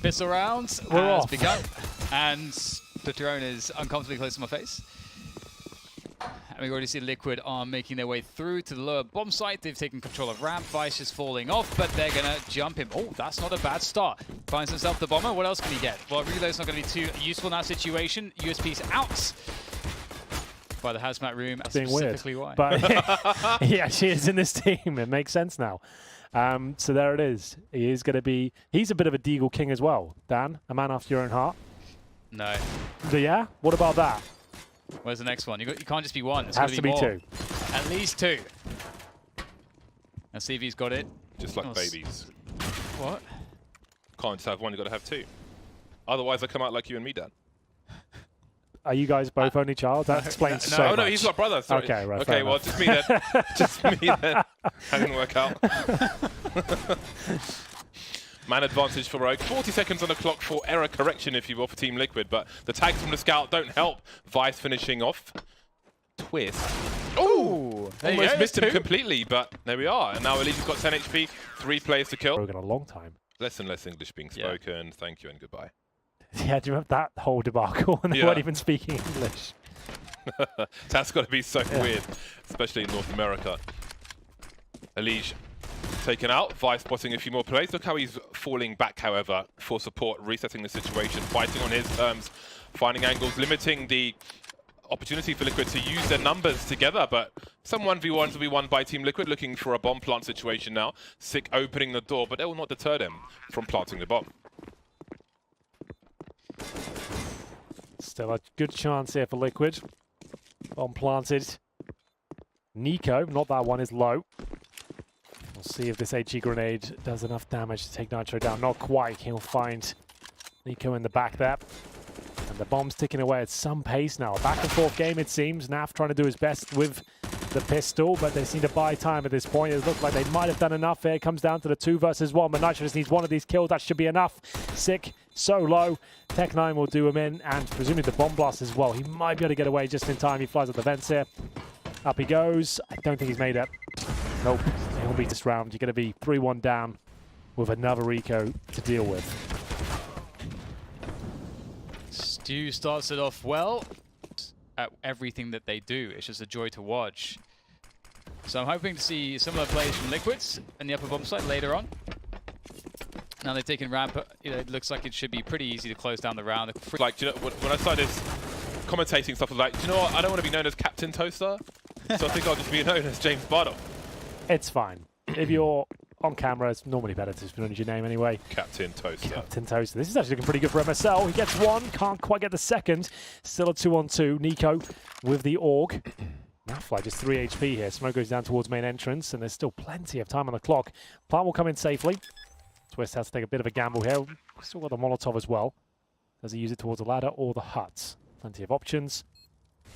Pistol round has begun, and the drone is uncomfortably close to my face. And we already see Liquid are making their way through to the lower bomb site. They've taken control of ramp. Vice is falling off, but they're going to jump him. Oh, that's not a bad start. Finds himself the bomber. What else can he get? Well, reload's not going to be too useful in that situation. USP's out by the hazmat room. That's being specifically weird, why. but he actually is in this team. It makes sense now. So there it is. He is going to be... He's a bit of a Deagle king as well. Dan, a man after your own heart. No. So yeah? What about that? Where's the next one? You can't just be one. It's Has to to be be more. 2. At least 2. Let's see if he's got it. Just like babies. What? Can't just have one, you've got to have 2. Otherwise, I come out like you and me, Dan. Are you guys both only child? That explains so much. Oh, no, he's got brother. Sorry. Okay, right. Okay, well, just me then. Just me then. That didn't work out. Man advantage for Rogue. 40 seconds on the clock for error correction, if you will, for Team Liquid, but the tags from the scout don't help. Vice finishing off. Twist. Oh! Almost missed him completely, but there we are. And now Elise has got 10 HP, 3 players to kill. Rogue in a long time. Less and less English being spoken. Thank you and goodbye. Yeah, do you remember that whole debacle when they weren't even speaking English? That's got to be so weird, especially in North America. Elise taken out, Vice spotting a few more plays. Look how he's falling back, however, for support, resetting the situation, fighting on his terms, finding angles, limiting the opportunity for Liquid to use their numbers together, but some 1v1s will be won by Team Liquid, looking for a bomb plant situation now. Sick opening the door, but that will not deter them from planting the bomb. Still a good chance here for Liquid. Bomb planted. Nico, not that one, is low. We'll see if this HE grenade does enough damage to take Nitro down. Not quite. He'll find Nico in the back there. And the bomb's ticking away at some pace now. A back and forth game, it seems. Naf trying to do his best with the pistol, but they seem to buy time at this point. It looks like they might have done enough here. It comes down to the 2 versus 1, but Nitro just needs one of these kills. That should be enough. Sick, so low. Tech9 will do him in, and presumably the bomb blast as well. He might be able to get away just in time. He flies up the vents here. Up he goes. I don't think he's made it. Nope. He'll beat this round. You're going to be 3-1 down with another eco to deal with. Stu starts it off well at everything that they do. It's just a joy to watch. So I'm hoping to see similar plays from Liquids in the upper bomb site later on. Now they've taken ramp, it looks like it should be pretty easy to close down the round. Like, do you know, when I started commentating stuff, like, do you know what? I don't want to be known as Captain Toaster, so I think I'll just be known as James Bardock. It's fine. If you're on camera, it's normally better to just be known as your name anyway. Captain Toaster. Captain Toaster. This is actually looking pretty good for MSL. He gets 1, can't quite get the second. Still a 2-on-2. Nico with the AUG. Nafly just 3 HP here. Smoke goes down towards main entrance, and there's still plenty of time on the clock. Plant will come in safely. Twist has to take a bit of a gamble here. Still got the Molotov as well. Does he use it towards the ladder or the hut? Plenty of options.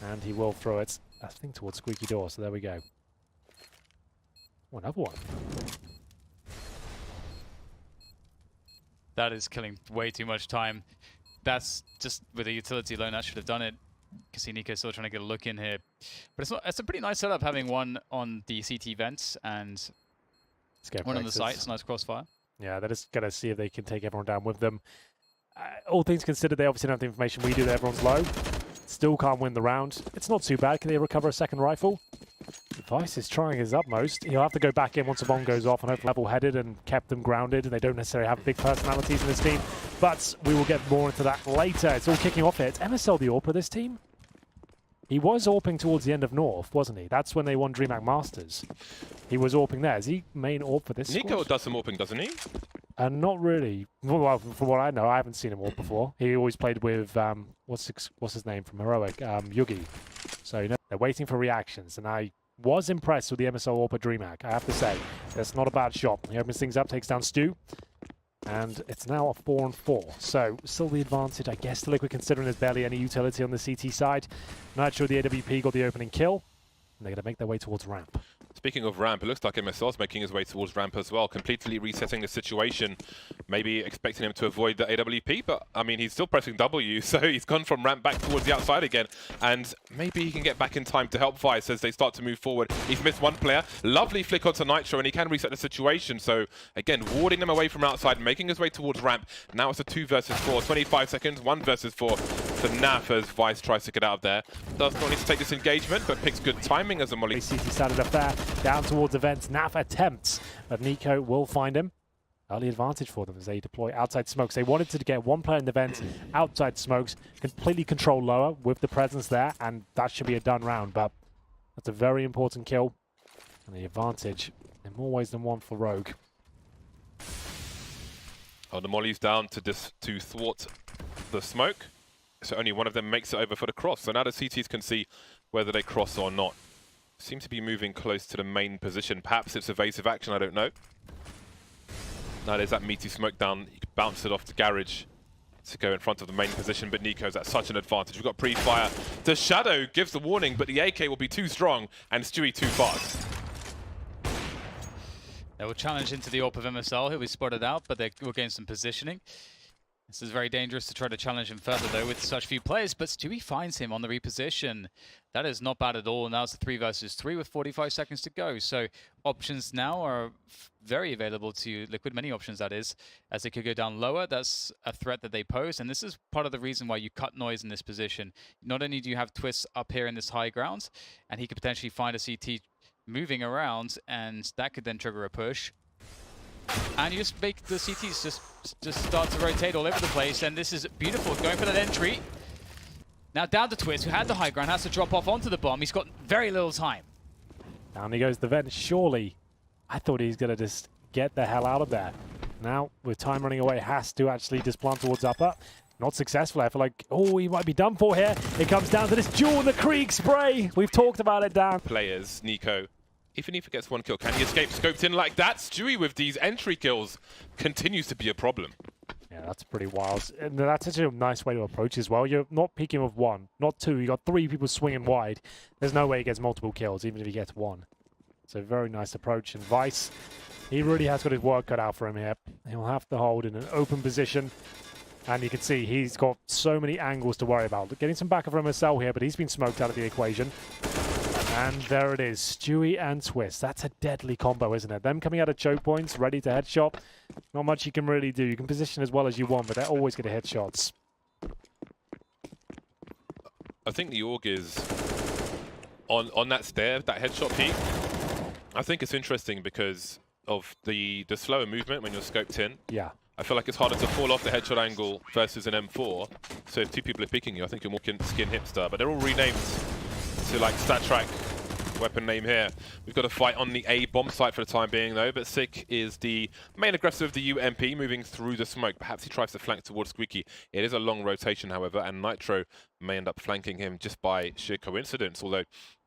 And he will throw it, I think, towards Squeaky Door. So there we go. Oh, another one. That is killing way too much time. That's just with the utility alone, that should have done it. You can see Nico still trying to get a look in here. But it's not. It's a pretty nice setup having one on the CT vents and one on the site. It's a nice crossfire. Yeah, they're just going to see if they can take everyone down with them. All things considered, they obviously don't have the information we do that everyone's low. Still can't win the round. It's not too bad. Can they recover a second rifle? Vice is trying his utmost. He'll have to go back in once the bomb goes off and hopefully level-headed and kept them grounded. And they don't necessarily have big personalities in this team. But we will get more into that later. It's all kicking off here. It's MSL the AWP of this team. He was AWPing towards the end of North, wasn't he? That's when they won DreamHack Masters. He was AWPing there. Is he main AWP for this Nico squad? does some AWPing, doesn't he? Not really. Well, from what I know, I haven't seen him AWP before. He always played with, what's his name from Heroic? Yugi. So, you know, they're waiting for reactions. And I was impressed with the MSL AWP at DreamHack, I have to say. That's not a bad shot. He opens things up, takes down Stu. And it's now a 4-on-4. So, still the advantage, I guess, to Liquid, considering there's barely any utility on the CT side. Nitro, the AWP, got the opening kill. And they're going to make their way towards ramp. Speaking of ramp, it looks like MSL's making his way towards ramp as well, completely resetting the situation, maybe expecting him to avoid the AWP, but I mean, he's still pressing W, so he's gone from ramp back towards the outside again, and maybe he can get back in time to help Vice as they start to move forward. He's missed one player, lovely flick onto Nitro, and he can reset the situation, so again, warding them away from outside, making his way towards ramp. Now it's a 2 versus 4, 25 seconds, 1 versus 4 for Naf as Vice tries to get out of there. Does not need to take this engagement, but picks good timing as a molly. CT started up there, down towards events. Naf attempts, but Nico will find him. Early advantage for them as they deploy outside smokes. They wanted to get one player in the vents, outside smokes, completely control lower with the presence there, and that should be a done round, but that's a very important kill. And the advantage in more ways than one for Rogue. Oh, the molly's down to thwart the smoke. So only one of them makes it over for the cross. So now the CTs can see whether they cross or not. Seem to be moving close to the main position. Perhaps it's evasive action, I don't know. Now there's that meaty smoke down. You can bounce it off the garage to go in front of the main position, but Nico's at such an advantage. We've got pre-fire. The Shadow gives the warning, but the AK will be too strong and Stewie too fast. They will challenge into the AWP of MSL, who we spotted out, but they will gain some positioning. This is very dangerous to try to challenge him further, though, with such few players, but Stewie finds him on the reposition. That is not bad at all. Now it's a 3 versus 3 with 45 seconds to go. So options now are very available to Liquid, many options that is, as they could go down lower. That's a threat that they pose, and this is part of the reason why you cut noise in this position. Not only do you have Twist up here in this high ground, and he could potentially find a CT moving around, and that could then trigger a push. And you just make the CTs just start to rotate all over the place, and this is beautiful, going for that entry. Now down to Twist, who had the high ground, has to drop off onto the bomb. He's got very little time. Down he goes the vent. Surely, I thought he's going to just get the hell out of there. Now, with time running away, has to actually just plant towards upper. Not successful. I feel like, oh, he might be done for here. It comes down to this duel in the Krieg spray. We've talked about it, Dan. Players, Nico. Even if he gets one kill, can he escape scoped in like that? Stewie with these entry kills continues to be a problem. Yeah, that's pretty wild. And that's actually a nice way to approach as well. You're not peeking with one, not two. You got 3 people swinging wide. There's no way he gets multiple kills, even if he gets 1. So very nice approach. And Vice, he really has got his work cut out for him here. He'll have to hold in an open position. And you can see he's got so many angles to worry about. Getting some backup from MSL here, but he's been smoked out of the equation. And there it is, Stewie and Twist. That's a deadly combo, isn't it? Them coming out of choke points, ready to headshot. Not much you can really do. You can position as well as you want, but they're always going to hit shots. I think the AUG is on that stair, that headshot peak. I think it's interesting because of the slower movement when you're scoped in. Yeah. I feel like it's harder to fall off the headshot angle versus an M4. So if 2 people are picking you, I think you're more skin hipster. But they're all renamed to like StatTrack weapon name here. We've got a fight on the A bomb site for the time being though, but Sick is the main aggressor of the UMP moving through the smoke. Perhaps he tries to flank towards Squeaky. It is a long rotation however, and Nitro may end up flanking him just by sheer coincidence, although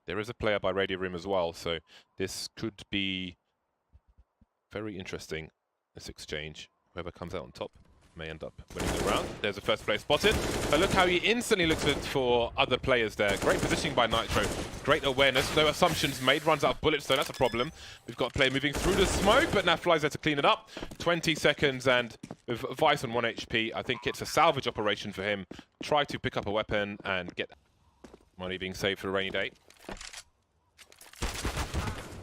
there is a player by Radio Room as well, so this could be very interesting, this exchange. Whoever comes out on top may end up winning the round. There's a first player spotted. But look how he instantly looks for other players there. Great positioning by Nitro. Great awareness. No assumptions made. Runs out of bullets, so that's a problem. We've got a player moving through the smoke, but now flies there to clean it up. 20 seconds, and with Vice on 1 HP, I think it's a salvage operation for him. Try to pick up a weapon and get money being saved for a rainy day.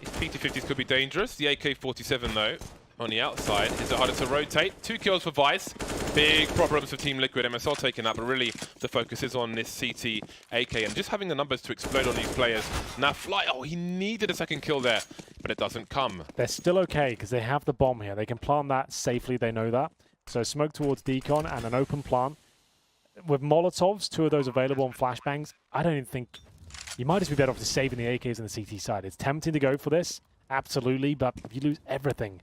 These PT-50s could be dangerous. The AK-47, though, on the outside. Is it harder to rotate? 2 kills for Vice. Big problems for Team Liquid. MSL taking that, but really the focus is on this CT AK and just having the numbers to explode on these players. Now Fly, oh, he needed a second kill there, but it doesn't come. They're still okay because they have the bomb here. They can plant that safely, they know that. So smoke towards Decon and an open plant. With Molotovs, 2 of those available on flashbangs, I don't even think... You might just be better off just saving the AKs on the CT side. It's tempting to go for this, absolutely, but if you lose everything,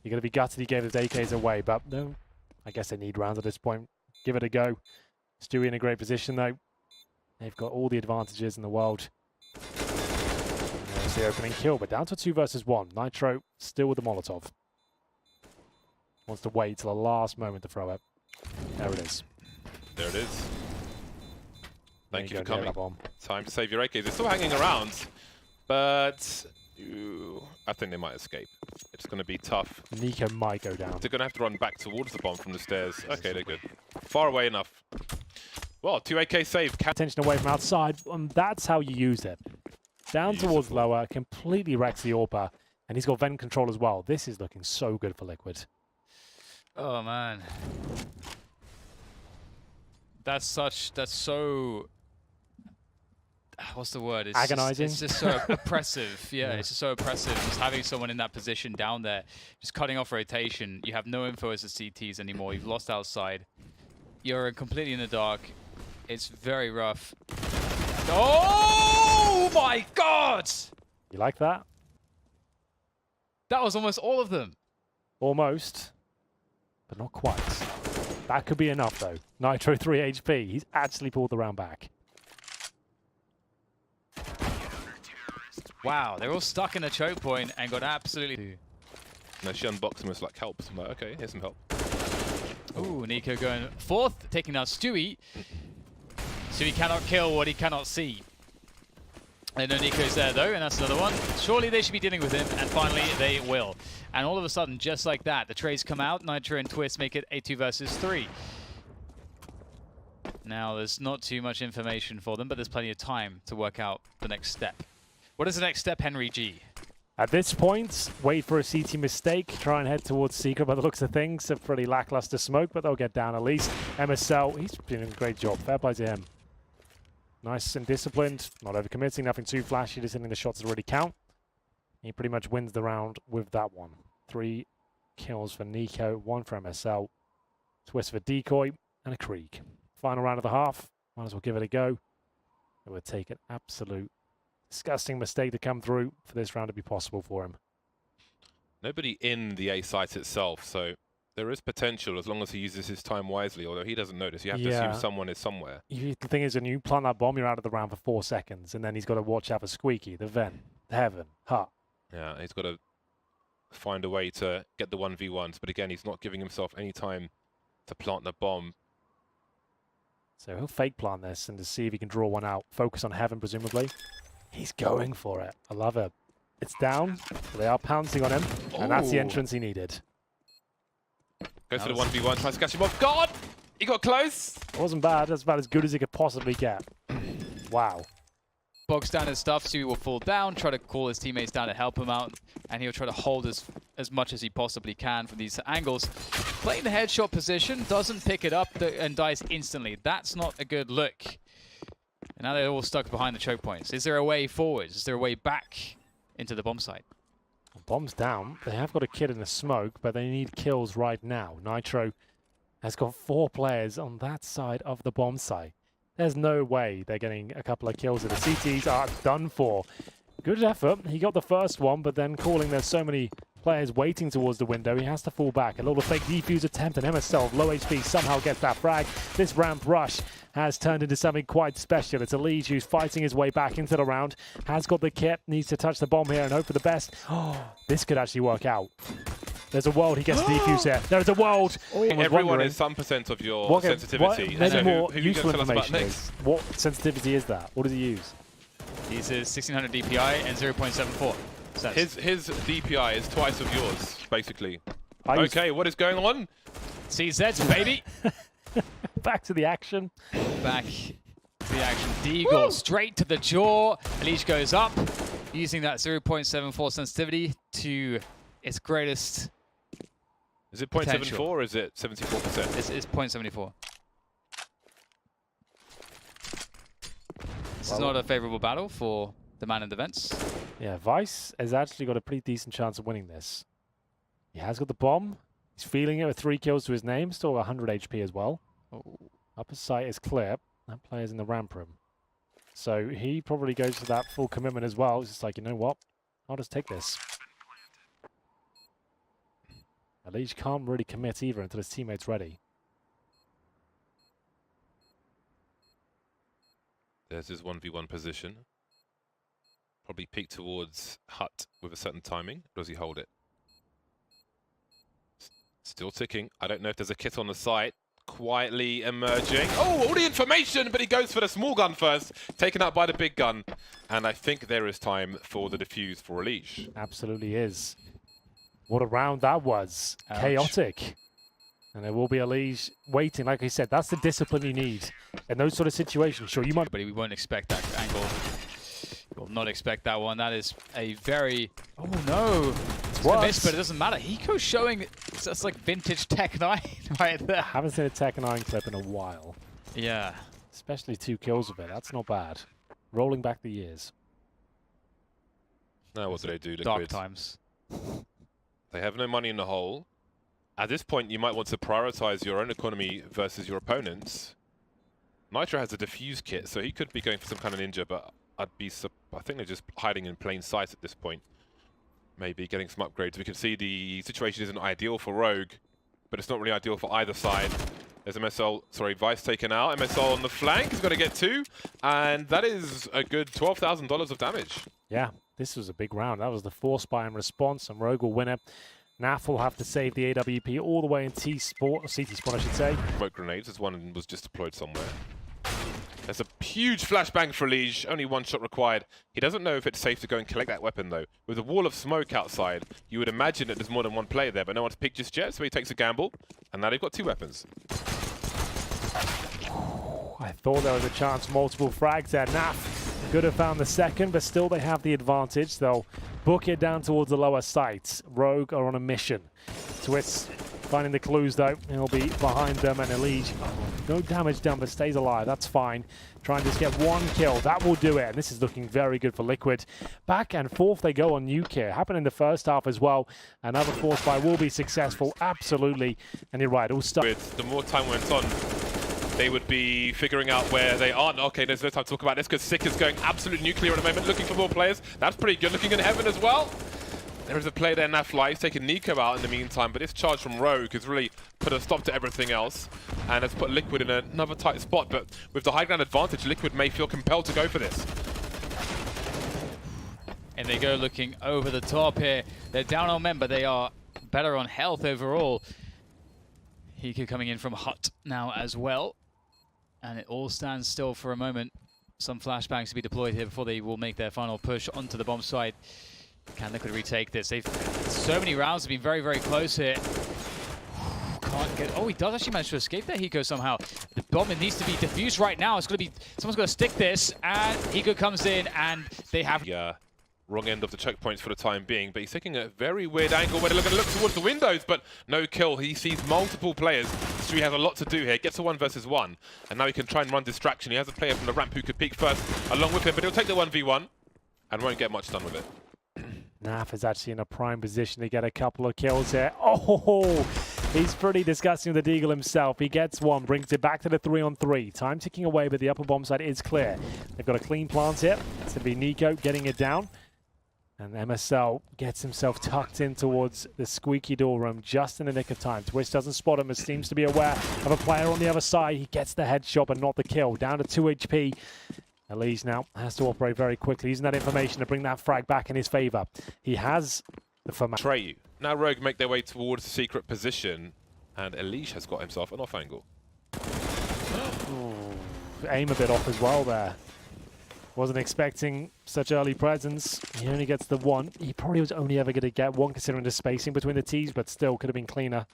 you're going to be gutted he gave those AKs away, but no, I guess they need rounds at this point. Give it a go. Stewie in a great position, though. They've got all the advantages in the world. And there's the opening kill, but down to 2 versus 1. Nitro still with the Molotov. Wants to wait till the last moment to throw it. There it is. There it is. Thank you for go, coming. Time to save your AKs. They're still hanging around, but I think they might escape. It's going to be tough. Nico might go down. They're going to have to run back towards the bomb from the stairs. Okay, they're good. Far away enough. Well, 2 AK save. Attention away from outside, and that's how you use it. Down towards lower, completely wrecks the AWPer, and he's got vent control as well. This is looking so good for Liquid. Oh man, that's so. What's the word? It's agonizing. It's just so oppressive. Yeah, it's just so oppressive. Just having someone in that position down there, just cutting off rotation. You have no info as the CTs anymore. You've lost outside. You're completely in the dark. It's very rough. Oh my God! You like that? That was almost all of them. Almost, but not quite. That could be enough though. Nitro 3 HP. He's actually pulled the round back. Wow, they're all stuck in a choke point and got absolutely... No, she unboxed him as like help. I'm like, okay, here's some help. Ooh, Nico going fourth, taking out Stewie. Stewie cannot kill what he cannot see. I know Nico's there though, and that's another one. Surely they should be dealing with him, and finally they will. And all of a sudden, just like that, the trays come out, Nitro and Twist make it a 2 versus 3. Now, there's not too much information for them, but there's plenty of time to work out the next step. What is the next step, Henry G? At this point, wait for a CT mistake, try and head towards Secret by the looks of things. A pretty lackluster smoke, but they'll get down at least. MSL, he's doing a great job. Fair play to him. Nice and disciplined, not overcommitting, nothing too flashy, just hitting the shots that really count. He pretty much wins the round with that one. 3 kills for Nico, 1 for MSL, Twist for Decoy, and a Krieg. Final round of the half, might as well give it a go. It would take an absolute disgusting mistake to come through for this round to be possible for him. Nobody in the A site itself, so there is potential as long as he uses his time wisely, although he doesn't notice. You have to assume someone is somewhere. The thing is, when you plant that bomb, you're out of the round for 4 seconds, and then he's got to watch out for Squeaky, the Vent, the Heaven, Hut. Yeah, he's got to find a way to get the 1v1s, but again, he's not giving himself any time to plant the bomb. So he'll fake plant this and to see if he can draw one out. Focus on Heaven, presumably. He's going for it. I love it. It's down. They are pouncing on him, and that's the entrance he needed. Goes for the 1v1, tries to catch him off guard. He got close. It wasn't bad. That's about as good as he could possibly get. Wow. Bog standard stuff. Stewie will fall down, try to call his teammates down to help him out, and he'll try to hold as much as he possibly can from these angles. Playing the headshot position, doesn't pick it up and dies instantly. That's not a good look. And now they're all stuck behind the choke points. Is there a way forward? Is there a way back into the bomb site? Bomb's down. They have got a kid in the smoke, but they need kills right now. Nitro has got 4 players on that side of the bomb site. There's no way they're getting a couple of kills. The CTs are done for. Good effort. He got the first one, but then calling there's so many players waiting towards the window, he has to fall back. A little fake defuse attempt, and MSL, low HP, somehow gets that frag. This ramp rush has turned into something quite special. It's Elise who's fighting his way back into the round. Has got the kit, needs to touch the bomb here and hope for the best. Oh, this could actually work out. There's a world he gets to defuse here. There's a world. Everyone is some percent of your sensitivity. Maybe more who useful tell us about information is. What sensitivity is that? What does he use? He says 1600 DPI and 0.74. His DPI is twice of yours, basically. Okay, what is going on? CZ, baby. Back to the action. Back to the action. Deagle straight to the jaw. Elise goes up, using that 0.74 sensitivity to its greatest. Is it 0.74 or is it 74%? It's 0.74. This is not a favorable battle for the man in the vents. Yeah, Vice has actually got a pretty decent chance of winning this. He has got the bomb. He's feeling it with 3 kills to his name. Still 100 HP as well. Upper site is clear. That player's in the ramp room. So he probably goes for that full commitment as well. It's just like, you know what? I'll just take this. Elise can't really commit either until his teammate's ready. There's his 1v1 position. Probably peek towards Hut with a certain timing. Does he hold it? Still ticking. I don't know if there's a kit on the site. quietly emerging. Oh, all the information, but he goes for the small gun first, taken out by the big gun. And I think there is time for the defuse for Unleash. Absolutely is. What a round that was. Ouch. Chaotic. And there will be Unleash waiting. Like I said, that's the discipline you need in those sort of situations. Sure, you might... But we won't expect that angle. We'll not expect that one. That is a very... Oh, no. It's gonna miss, but it doesn't matter. Hiko's showing... That's like vintage Tech 9 right there. I haven't seen a Tech 9 clip in a while. Yeah. Especially 2 kills with it. That's not bad. Rolling back the years. Now what do they do, Liquid? Dark times. They have no money in the hole. At this point, you might want to prioritize your own economy versus your opponent's. Nitro has a defuse kit, so he could be going for some kind of ninja, but I think they're just hiding in plain sight at this point. Maybe getting some upgrades. We can see the situation isn't ideal for Rogue, but it's not really ideal for either side. There's Vice taken out. MSL on the flank is going to get 2, and that is a good $12,000 of damage. Yeah, this was a big round. That was the Force Buy in response, and Rogue will win it. NAF will have to save the AWP all the way in T-Sport, or CT Sport I should say. Smoke grenades, as one was just deployed somewhere. There's a huge flashbang for Liege, only 1 shot required. He doesn't know if it's safe to go and collect that weapon though. With a wall of smoke outside, you would imagine that there's more than 1 player there, but no one's picked just yet, so he takes a gamble, and now they've got 2 weapons. I thought there was a chance, multiple frags there. NAF could have found the second, but still they have the advantage. They'll book it down towards the lower sites. Rogue are on a mission. Twist finding the clues though. He'll be behind them, and Elise, no damage done, but stays alive. That's fine. Try and just get 1 kill. That will do it. And this is looking very good for Liquid. Back and forth they go on Nuke here. Happened in the first half as well. Another force buy will be successful. Absolutely. And you're right. All start. The more time went on, they would be figuring out where they aren't. Okay, there's no time to talk about this because Sick is going absolute nuclear at the moment, looking for more players. That's pretty good. Looking in heaven as well. There is a player there, Nafly. He's taking Nico out in the meantime, but this charge from Rogue has really put a stop to everything else and has put Liquid in another tight spot. But with the high ground advantage, Liquid may feel compelled to go for this. And they go looking over the top here. They're down on men, but they are better on health overall. Hiko coming in from Hut now as well. And it all stands still for a moment. Some flashbangs to be deployed here before they will make their final push onto the bomb site. Can Liquid retake this? They've so many rounds have been very, very close here. Can't get. Oh, he does actually manage to escape there, Hiko, somehow. The bomb needs to be diffused right now. It's going to be. Someone's going to stick this, and Hiko comes in, and they have. Yeah. Wrong end of the choke points for the time being, but he's taking a very weird angle where they're going to look towards the windows, but no kill. He sees multiple players, so he has a lot to do here. Gets a 1 versus 1, and now he can try and run distraction. He has a player from the ramp who could peek first along with him, but he'll take the 1v1 and won't get much done with it. NAF is actually in a prime position to get a couple of kills here. Oh, he's pretty disgusting with the Deagle himself. He gets 1, brings it back to the 3-on-3. Time ticking away, but the upper bomb side is clear. They've got a clean plant here. It's going to be Nico getting it down. And MSL gets himself tucked in towards the squeaky door room just in the nick of time. Twist doesn't spot him, but seems to be aware of a player on the other side. He gets the headshot, but not the kill. Down to 2 HP. Elise now has to operate very quickly, using that information to bring that frag back in his favor. He has the format. Betray you. Now Rogue make their way towards the secret position, and Elise has got himself an off angle. Aim a bit off as well there. Wasn't expecting such early presence. He only gets the 1. He probably was only ever going to get 1 considering the spacing between the T's, but still could have been cleaner.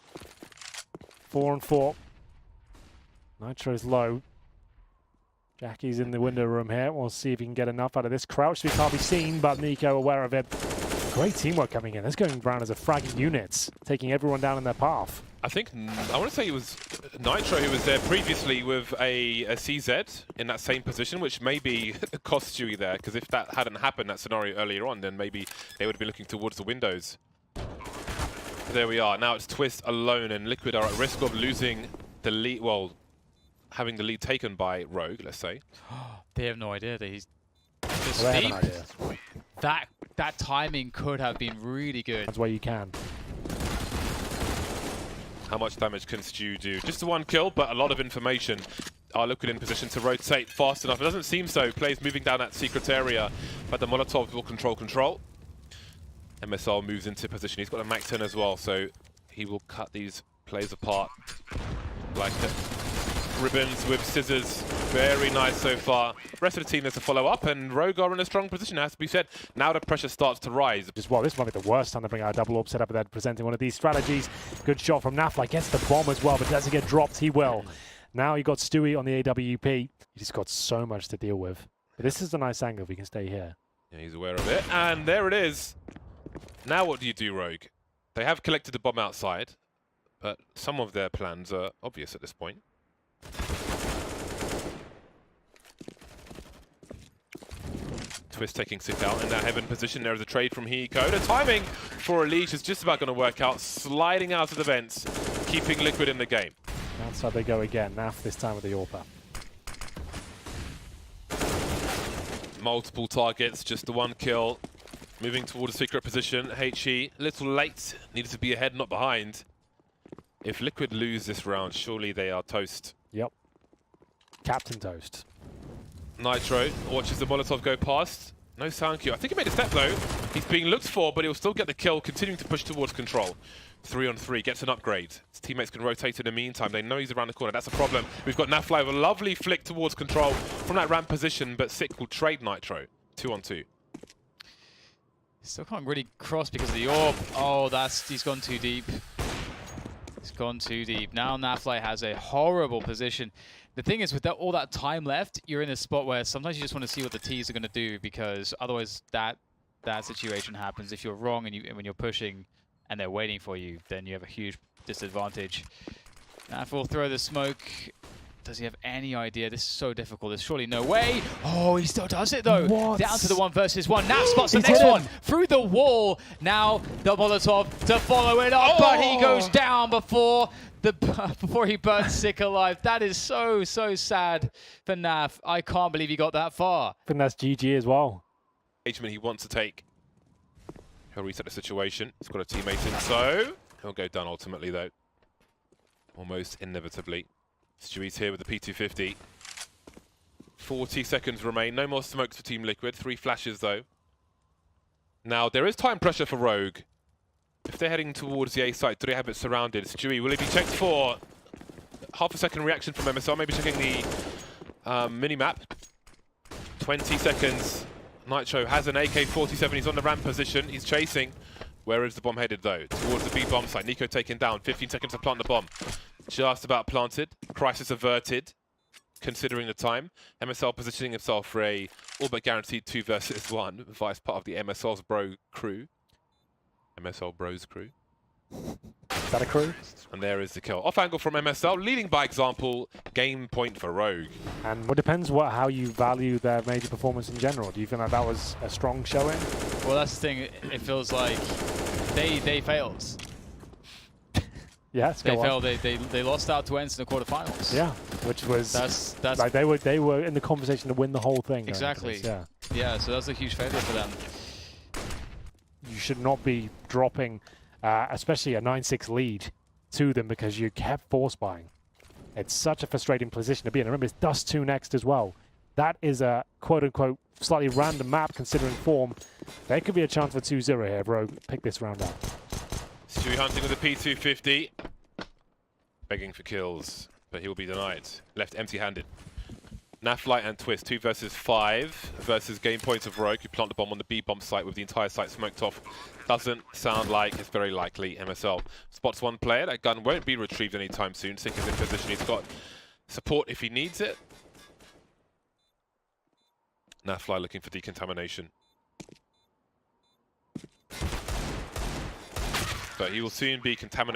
4-on-4. Nitro's low. Jackie's in the window room here. We'll see if he can get enough out of this crouch. So he can't be seen, but Nico aware of it. Great teamwork coming in. That's going around as a fragging unit, taking everyone down in their path. I think, I want to say it was Nitro who was there previously with a CZ in that same position, which may be cost Stewie there, because if that hadn't happened, that scenario earlier on, then maybe they would have been looking towards the windows. But there we are. Now it's Twist alone, and Liquid are at risk of losing the lead, well, having the lead taken by Rogue, let's say. They have no idea that he's Well, they have an idea. That timing could have been really good. That's where you can. How much damage can Stu do? Just the 1 kill, but a lot of information. Are Liquid in position to rotate fast enough? It doesn't seem so. Players moving down that secret area, but the Molotov will control. MSL moves into position. He's got a Mac 10 as well, so he will cut these players apart. Like ribbons with scissors. Very nice so far. Rest of the team has to follow up, and Rogue are in a strong position, has to be said. Now the pressure starts to rise. As well, this might be the worst time to bring out a double orb setup, but they're presenting one of these strategies. Good shot from Nafla, gets the bomb as well, but doesn't get dropped. He will. Now you got Stewie on the AWP. He's got so much to deal with. But this is a nice angle if he can stay here. Yeah, he's aware of it, and there it is. Now what do you do, Rogue? They have collected the bomb outside, but some of their plans are obvious at this point. Twist taking Sick out in that heaven position. There is a trade from Hiko. The timing for Elise is just about going to work out. Sliding out of the vents, keeping Liquid in the game. Outside they go again. Naf this time with the AWPer. Multiple targets, just the one kill. Moving towards a secret position. HE, a little late. Needed to be ahead, not behind. If Liquid lose this round, surely they are toast. Yep. Captain toast. Nitro watches the Molotov go past. No sound cue. I think he made a step though. He's being looked for, but he'll still get the kill, continuing to push towards control. 3 on 3, gets an upgrade. His teammates can rotate in the meantime. They know he's around the corner. That's a problem. We've got Nafly with a lovely flick towards control from that ramp position, but Sick will trade Nitro. 2 on 2. Still can't really cross because of the orb. Oh, he's gone too deep. He's gone too deep. Now Nafly has a horrible position. The thing is, with all that time left, you're in a spot where sometimes you just want to see what the T's are going to do, because otherwise that situation happens. If you're wrong and when you're pushing and they're waiting for you, then you have a huge disadvantage. Naf will throw the smoke. Does he have any idea? This is so difficult. There's surely no way. Oh, he still does it though. What? Down to the 1 versus 1. Naf spots the next one through the wall. Now the Molotov to follow it up, but he goes down before he burns Sick alive. That is so sad for Naf. I can't believe he got that far. I think that's GG as well. Engagement he wants to take. He'll reset the situation. He's got a teammate in, so he'll go down ultimately though. Almost inevitably. Stewie's here with the P250. 40 seconds remain. No more smokes for Team Liquid. 3 flashes though. Now there is time pressure for Rogue. If they're heading towards the A site, do they have it surrounded? Stewie, will he be checked for half a second reaction from MSL? Maybe checking the mini-map. 20 seconds. Nitro has an AK-47. He's on the ramp position. He's chasing. Where is the bomb headed though? Towards the B bomb site. Nico taken down. 15 seconds to plant the bomb. Just about planted. Crisis averted, considering the time. MSL positioning himself for a all but guaranteed 2 versus 1. Vice part of the MSL's bro crew. MSL bros crew. Is that a crew? And there is the kill. Off angle from MSL, leading by example. Game point for Rogue. And it depends how you value their major performance in general. Do you think that was a strong showing? Well, that's the thing. It feels like they failed. Yes, they failed. They lost out to Ents in the quarterfinals. Yeah, which was that's like they were in the conversation to win the whole thing. Exactly. Yeah. Yeah. So that's a huge failure for them. You should not be dropping, especially a 9-6 lead, to them because you kept force buying. It's such a frustrating position to be in. Remember, it's Dust 2 next as well. That is a quote-unquote slightly random map considering form. There could be a chance for 2-0 here if Rogue pick this round up. Stewie hunting with a P250. Begging for kills, but he'll be denied. Left empty-handed. Naflight and Twist, 2 versus 5 versus game points of Rogue, who plant the bomb on the B bomb site with the entire site smoked off. Doesn't sound like it's very likely MSL. Spots one player. That gun won't be retrieved anytime soon. Sick is in position. He's got support if he needs it. Nafly looking for decontamination. But he will soon be contaminated.